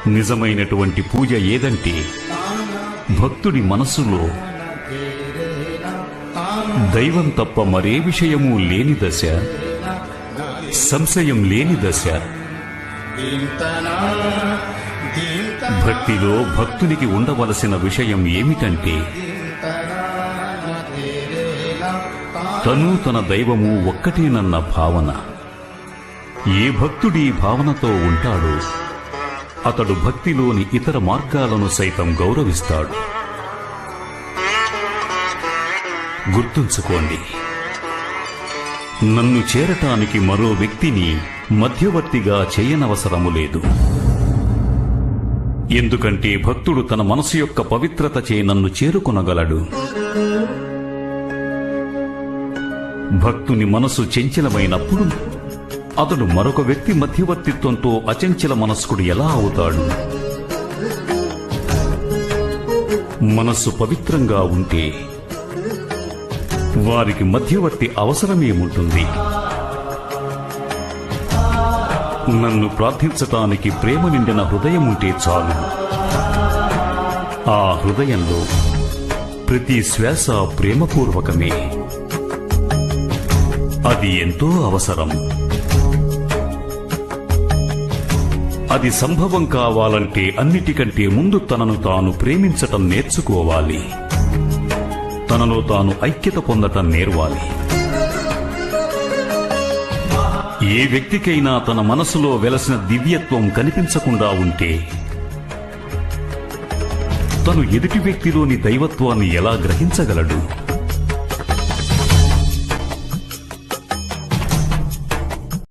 నిజమైనటువంటి పూజ ఏదంటే భక్తుడి మనస్సులో దైవం తప్ప మరే విషయమూ లేని దశ, సంశయం లేని దశ. భక్తిలో భక్తునికి ఉండవలసిన విషయం ఏమిటంటే తను తన దైవము ఒక్కటేనన్న భావన. ఏ భక్తుడి భావనతో ఉంటాడో అతడు భక్తిలోని ఇతర మార్గాలను సైతం గౌరవిస్తాడు. గుర్తుంచుకోండి, నన్ను చేరటానికి మరో వ్యక్తిని మధ్యవర్తిగా చేయనవసరము లేదు. ఎందుకంటే భక్తుడు తన మనసు యొక్క పవిత్రతచే నన్ను చేరుకొనగలడు. భక్తుని మనసు చంచలమైనప్పుడు అతడు మరొక వ్యక్తి మధ్యవర్తిత్వంతో అచంచల మనస్కుడు ఎలా అవుతాడు? మనస్సు పవిత్రంగా ఉంటే వారికి మధ్యవర్తి అవసరమేముంటుంది? నన్ను ప్రార్థించటానికి ప్రేమ నిండిన హృదయం ఉంటే చాలు. ఆ హృదయంలో ప్రతి శ్వాస ప్రేమపూర్వకమే. అది ఎంతో అవసరం. అది సంభవం కావాలంటే అన్నిటికంటే ముందు తనను తాను ప్రేమించటం నేర్చుకోవాలి. తనలో తాను ఐక్యత పొందటం నేర్వాలి. ఏ వ్యక్తికైనా తన మనసులో వెలసిన దివ్యత్వం కనిపించకుండా ఉంటే తను ఎదుటి వ్యక్తిలోని దైవత్వాన్ని ఎలా గ్రహించగలడు?